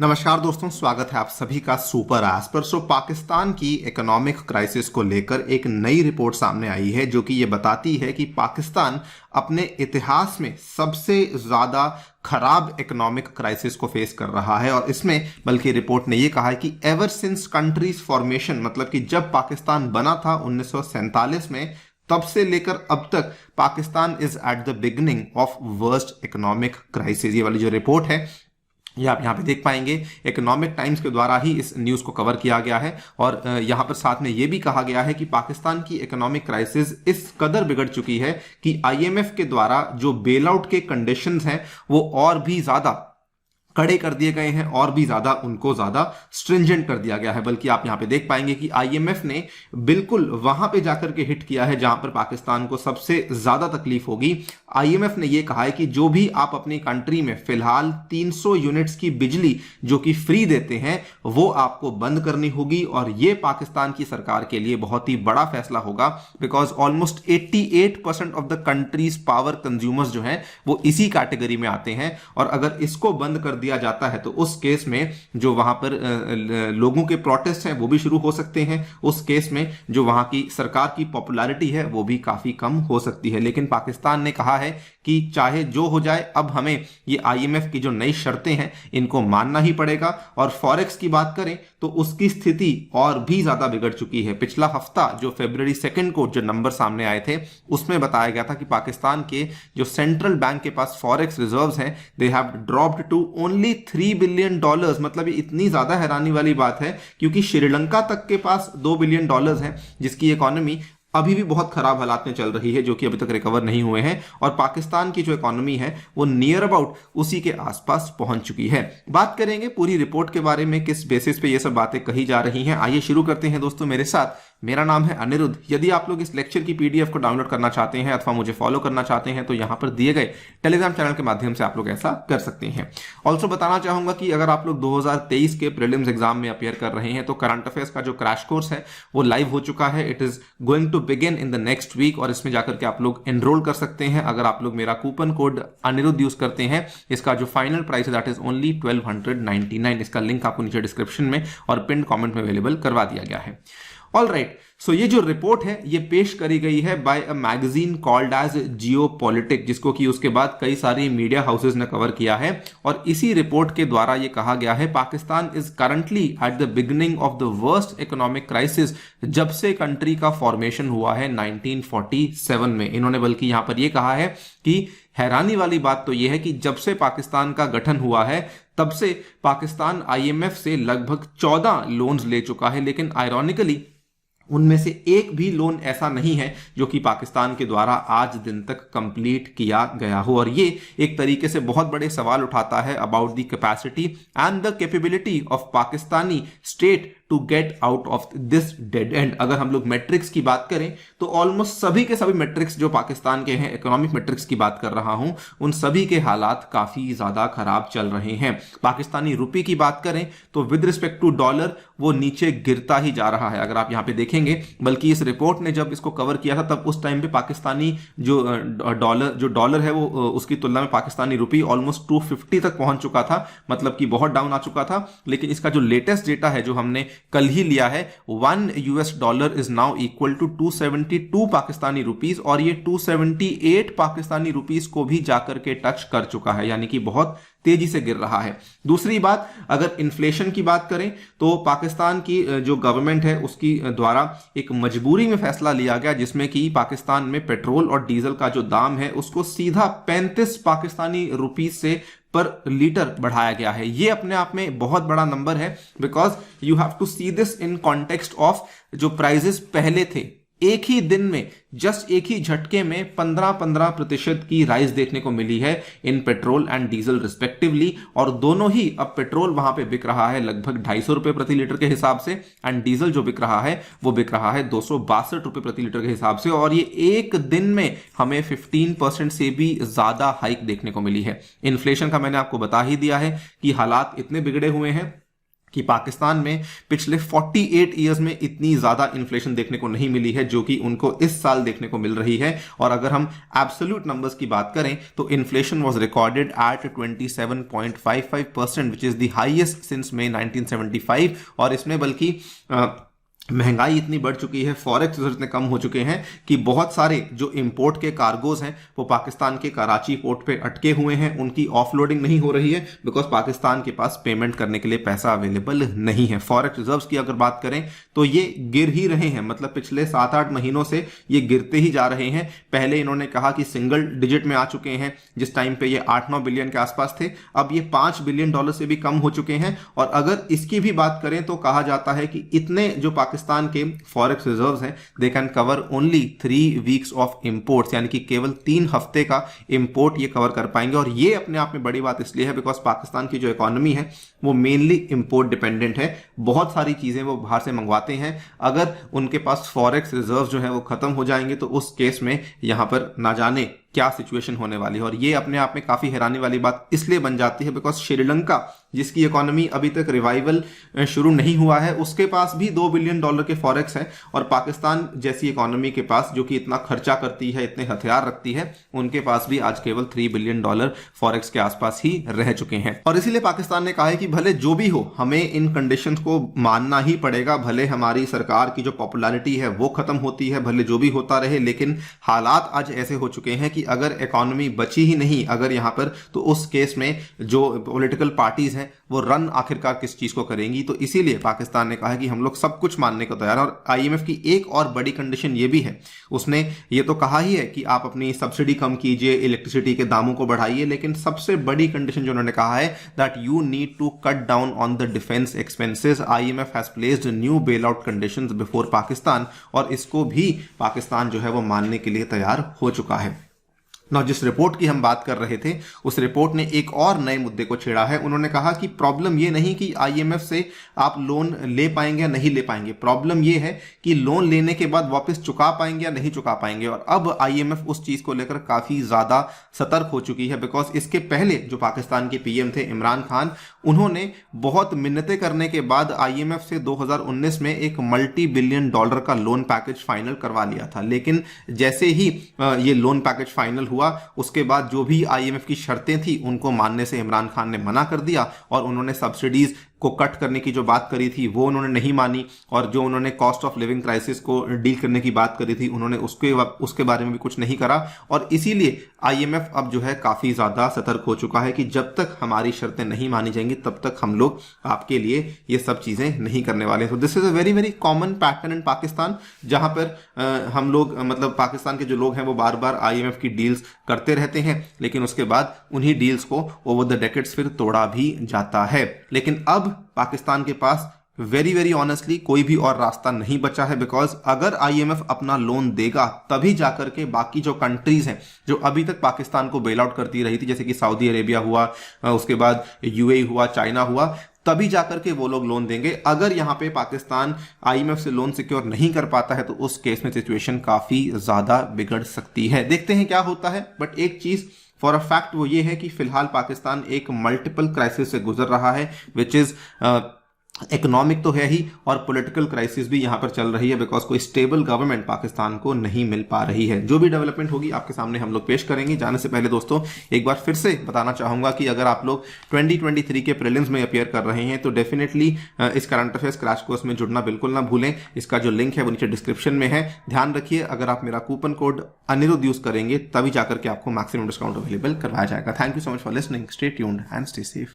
नमस्कार दोस्तों, स्वागत है आप सभी का सुपर एज पर। पाकिस्तान की इकोनॉमिक क्राइसिस को लेकर एक नई रिपोर्ट सामने आई है जो कि ये बताती है कि पाकिस्तान अपने इतिहास में सबसे ज़्यादा खराब इकोनॉमिक क्राइसिस को फेस कर रहा है। और इसमें बल्कि रिपोर्ट ने ये कहा है कि एवर सिंस कंट्रीज फॉर्मेशन, मतलब कि जब पाकिस्तान बना था 1947 में, तब से लेकर अब तक Pakistan is at the beginning of worst economic crisis. ये वाली जो रिपोर्ट है ये आप यहाँ पे देख पाएंगे, इकोनॉमिक टाइम्स के द्वारा ही इस न्यूज़ को कवर किया गया है। और यहाँ पर साथ में ये भी कहा गया है कि पाकिस्तान की इकोनॉमिक क्राइसिस इस कदर बिगड़ चुकी है कि आईएमएफ के द्वारा जो बेल आउट के कंडीशंस हैं वो और भी ज़्यादा कड़े कर दिए गए हैं और भी ज्यादा उनको ज्यादा स्ट्रिंजेंट कर दिया गया है। बल्कि आप यहां पे देख पाएंगे कि आईएमएफ ने बिल्कुल वहां पे जाकर के हिट किया है जहां पर पाकिस्तान को सबसे ज्यादा तकलीफ होगी। आईएमएफ ने यह कहा है कि जो भी आप अपनी कंट्री में फिलहाल 300 यूनिट्स की बिजली जो कि फ्री देते हैं वो आपको बंद करनी होगी। और ये पाकिस्तान की सरकार के लिए बहुत ही बड़ा फैसला होगा, because almost 88% of the countries power consumers जो हैं वो इसी कैटेगरी में आते हैं। और अगर इसको बंद कर दिया जाता है तो उस केस में जो वहां पर लोगों के प्रोटेस्ट हैं वो भी शुरू हो सकते हैं। उस केस में जो वहां की सरकार की पॉपुलैरिटी है वो भी काफी कम हो सकती है। लेकिन पाकिस्तान ने कहा है कि चाहे जो हो जाए, अब हमें ये आईएमएफ की जो नई शर्तें हैं इनको मानना ही पड़ेगा। और फॉरेक्स की बात करें तो उसकी स्थिति और भी ज्यादा बिगड़ चुकी है। पिछला हफ्ता जो फरवरी 2 को जो नंबर सामने आए थे उसमें बताया गया था कि पाकिस्तान के जो सेंट्रल बैंक के पास फॉरेक्स रिजर्व्स हैं they have dropped to only $3 billion. मतलब ये इतनी ज्यादा हैरानी वाली बात है क्योंकि श्रीलंका तक के पास $2 बिलियन है जिसकी इकोनॉमी अभी भी बहुत खराब हालात में चल रही है, जो कि अभी तक रिकवर नहीं हुए हैं। और पाकिस्तान की जो इकोनॉमी है वो नियर अबाउट उसी के आसपास पहुंच चुकी है। बात करेंगे पूरी रिपोर्ट के बारे में, किस बेसिस पे ये सब बातें कही जा रही हैं। आइए शुरू करते हैं दोस्तों मेरे साथ। मेरा नाम है अनिरुद्ध। यदि आप लोग इस लेक्चर की पीडीएफ को डाउनलोड करना चाहते हैं अथवा मुझे फॉलो करना चाहते हैं तो यहां पर दिए गए टेलीग्राम चैनल के माध्यम से आप लोग ऐसा कर सकते हैं। ऑल्सो बताना चाहूंगा कि अगर आप लोग 2023 के प्रीलिम्स एग्जाम में अपियर कर रहे हैं तो करंट अफेयर्स का जो क्रैश कोर्स है वो लाइव हो चुका है। It is going to begin in the next week और इसमें जाकर के आप लोग एनरोल कर सकते हैं अगर आप लोग मेरा कूपन कोड अनिरुद्ध यूज करते हैं। इसका जो फाइनल प्राइस है दैट इज ओनली 1299। इसका लिंक आपको नीचे डिस्क्रिप्शन में और पिन कमेंट में अवेलेबल करवा दिया गया है। ऑल राइट, सो ये जो रिपोर्ट है ये पेश करी गई है by a magazine called Edge Geopolitic, जिसको कि उसके बाद कई सारी मीडिया हाउसेज ने कवर किया है। और इसी रिपोर्ट के द्वारा ये कहा गया है Pakistan is currently at the beginning of the worst economic crisis जब से कंट्री का फॉर्मेशन हुआ है 1947 में। इन्होंने बल्कि यहां पर यह कहा है कि हैरानी वाली बात तो यह है कि जब से पाकिस्तान का गठन हुआ है तब से पाकिस्तान आईएमएफ से लगभग 14 लोन्स ले चुका है, लेकिन आयरॉनिकली उनमें से एक भी लोन ऐसा नहीं है जो कि पाकिस्तान के द्वारा आज दिन तक कंप्लीट किया गया हो। और ये एक तरीके से बहुत बड़े सवाल उठाता है about the capacity and the capability of Pakistani state to get out of this dead end. अगर हम लोग मैट्रिक्स की बात करें तो ऑलमोस्ट सभी के सभी मैट्रिक्स जो पाकिस्तान के हैं, इकोनॉमिक मैट्रिक्स की बात कर रहा हूं, उन सभी के हालात काफी ज्यादा खराब चल रहे हैं। पाकिस्तानी रुपये की बात करें तो विद रिस्पेक्ट टू डॉलर वो नीचे गिरता ही जा रहा है। अगर आप यहां पे देखेंगे, बल्कि इस रिपोर्ट ने जब इसको कवर किया था तब उस टाइम पे पाकिस्तानी जो डॉलर है वो उसकी तुलना में पाकिस्तानी रुपये ऑलमोस्ट 250 तक पहुंच चुका था, मतलब कि बहुत डाउन आ चुका था। लेकिन इसका जो लेटेस्ट डेटा है जो हमने कल ही लिया है, $1 is now equal to 272 Pakistani rupees और ये 278 पाकिस्तानी रुपीस को भी जाकर के टच कर चुका है, यानी कि बहुत तेजी से गिर रहा है। दूसरी बात, अगर इन्फ्लेशन की बात करें तो पाकिस्तान की जो गवर्नमेंट है उसकी द्वारा एक मजबूरी में फैसला लिया गया जिसमें कि पाकिस्तान में पेट्रोल और डीजल का जो दाम है उसको सीधा 35 पाकिस्तानी रुपीस से पर लीटर बढ़ाया गया है। ये अपने आप में बहुत बड़ा नंबर है, because you have to see this in context of जो प्राइजेस पहले थे। एक ही दिन में, जस्ट एक ही झटके में 15% की राइज देखने को मिली है in petrol and diesel respectively. और दोनों ही, अब पेट्रोल वहां पे बिक रहा है लगभग 250 रुपए प्रति लीटर के हिसाब से एंड डीजल जो बिक रहा है वो बिक रहा है 262 रुपए प्रति लीटर के हिसाब से। और ये एक दिन में हमें 15% से भी ज्यादा हाइक देखने को मिली है। इन्फ्लेशन का मैंने आपको बता ही दिया है कि हालात इतने बिगड़े हुए हैं कि पाकिस्तान में पिछले 48 ईयर्स में इतनी ज्यादा इन्फ्लेशन देखने को नहीं मिली है जो कि उनको इस साल देखने को मिल रही है। और अगर हम एब्सोल्यूट नंबर्स की बात करें तो inflation was recorded at 27.55% which is the highest since May 1975। और इसमें बल्कि महंगाई इतनी बढ़ चुकी है, फॉरेक्स रिजर्व इतने कम हो चुके हैं कि बहुत सारे जो इंपोर्ट के कार्गोज हैं वो पाकिस्तान के कराची पोर्ट पे अटके हुए हैं, उनकी ऑफलोडिंग नहीं हो रही है बिकॉज पाकिस्तान के पास पेमेंट करने के लिए पैसा अवेलेबल नहीं है। फॉरेक्स रिजर्व्स की अगर बात करें तो ये गिर ही रहे हैं, मतलब पिछले 7-8 महीनों से ये गिरते ही जा रहे हैं। पहले इन्होंने कहा कि सिंगल डिजिट में आ चुके हैं, जिस टाइम पे ये 8-9 बिलियन के आसपास थे, अब ये $5 बिलियन से भी कम हो चुके हैं। और अगर इसकी भी बात करें तो कहा जाता है कि इतने जो पाकिस्तान के फॉरेक्स रिजर्व्स हैं they can cover only 3 weeks of imports, यानी कि केवल 3 हफ्ते का इंपोर्ट ये कवर कर पाएंगे। और ये अपने आप में बड़ी बात इसलिए है बिकॉज पाकिस्तान की जो इकोनॉमी है वो मेनली इंपोर्ट डिपेंडेंट है, बहुत सारी चीजें वो बाहर से मंगवाते हैं। अगर उनके पास फॉरेक्स रिजर्व जो है वो खत्म हो जाएंगे तो उस केस में यहां पर ना जाने क्या सिचुएशन होने वाली है। और ये अपने आप में काफी हैरानी वाली बात इसलिए बन जाती है बिकॉज श्रीलंका जिसकी इकोनॉमी अभी तक रिवाइवल शुरू नहीं हुआ है उसके पास भी $2 बिलियन के फॉरेक्स है, और पाकिस्तान जैसी इकोनॉमी के पास जो कि इतना खर्चा करती है, इतने हथियार रखती है, उनके पास भी आज केवल $3 बिलियन फॉरेक्स के आसपास ही रह चुके हैं। और इसीलिए पाकिस्तान ने कहा है कि भले जो भी हो हमें इन कंडीशंस को मानना ही पड़ेगा, भले हमारी सरकार की जो पॉपुलैरिटी है वो खत्म होती है, भले जो भी होता रहे, लेकिन हालात आज ऐसे हो चुके हैं कि अगर इकोनॉमी बची ही नहीं अगर यहां पर, तो उस केस में जो पॉलिटिकल पार्टीज हैं वो रन आखिरकार किस चीज को करेंगी। तो इसीलिए पाकिस्तान ने कहा है कि हम लोग सब कुछ मानने को तैयार है। और आईएमएफ की एक और बड़ी कंडीशन ये भी है, उसने ये तो कहा ही है कि आप अपनी सब्सिडी कम कीजिए, इलेक्ट्रिसिटी के दामों को बढ़ाइए, लेकिन सबसे बड़ी कंडीशन जो उन्होंने कहा है that you need to cut down on the defence expenses. IMF has placed new bail out conditions before Pakistan, और इसको भी पाकिस्तान जो है वो मानने के लिए तैयार हो चुका है। ना जिस रिपोर्ट की हम बात कर रहे थे उस रिपोर्ट ने एक और नए मुद्दे को छेड़ा है। उन्होंने कहा कि प्रॉब्लम ये नहीं कि आईएमएफ से आप लोन ले पाएंगे या नहीं ले पाएंगे, प्रॉब्लम ये है कि लोन लेने के बाद वापस चुका पाएंगे या नहीं चुका पाएंगे। और अब आईएमएफ उस चीज को लेकर काफी ज्यादा सतर्क हो चुकी है बिकॉज इसके पहले जो पाकिस्तान के पीएम थे इमरान खान, उन्होंने बहुत मिन्नतें करने के बाद आईएमएफ से 2019 में एक $multi-billion का लोन पैकेज फाइनल करवा लिया था। लेकिन जैसे ही ये लोन पैकेज फाइनल हुआ उसके बाद जो भी आईएमएफ की शर्तें थी उनको मानने से इमरान खान ने मना कर दिया, और उन्होंने सब्सिडीज को कट करने की जो बात करी थी वो उन्होंने नहीं मानी, और जो उन्होंने कॉस्ट ऑफ लिविंग क्राइसिस को डील करने की बात करी थी उन्होंने उसके बारे में भी कुछ नहीं करा। और इसीलिए आईएमएफ अब जो है काफी ज्यादा सतर्क हो चुका है कि जब तक हमारी शर्तें नहीं मानी जाएंगी तब तक हम लोग आपके लिए ये सब चीजें नहीं करने वाले। तो this is a very very common pattern in Pakistan, जहां पर हम लोग मतलब पाकिस्तान के जो लोग हैं वो बार बार आईएमएफ की डील्स करते रहते हैं, लेकिन उसके बाद उन्हीं डील्स को ओवर द डेकेड्स फिर तोड़ा भी जाता है। लेकिन अब पाकिस्तान के पास वेरी वेरी ऑनेस्टली कोई भी और रास्ता नहीं बचा है बिकॉज अगर आईएमएफ अपना लोन देगा तभी जाकर के बाकी जो कंट्रीज हैं जो अभी तक पाकिस्तान को बेल आउट करती रही थी, जैसे कि सऊदी अरेबिया हुआ, उसके बाद यूएई हुआ, चाइना हुआ, तभी जाकर के वो लोग लोन देंगे। अगर यहां पे पाकिस्तान आईएमएफ से लोन सिक्योर नहीं कर पाता है तो उस केस में सिचुएशन काफी ज्यादा बिगड़ सकती है। देखते हैं क्या होता है, बट एक चीज फॉर अ फैक्ट वो ये है कि फिलहाल पाकिस्तान एक मल्टीपल क्राइसिस से गुजर रहा है, विच इज इकोनॉमिक तो है ही और पॉलिटिकल क्राइसिस भी यहां पर चल रही है बिकॉज कोई स्टेबल गवर्नमेंट पाकिस्तान को नहीं मिल पा रही है। जो भी डेवलपमेंट होगी आपके सामने हम लोग पेश करेंगे। जाने से पहले दोस्तों एक बार फिर से बताना चाहूंगा कि अगर आप लोग 2023 के प्रीलिम्स में अपीयर कर रहे हैं तो डेफिनेटली इस करंट अफेयर्स क्रैश कोर्स में जुड़ना बिल्कुल ना भूलें। इसका जो लिंक है वो नीचे डिस्क्रिप्शन में है। ध्यान रखिए अगर आप मेरा कूपन कोड अनिरुद्ध यूज करेंगे तभी जाकर के आपको मैक्सिमम डिस्काउंट अवेलेबल करवाया जाएगा। Thank you so much for listening, stay tuned and stay safe.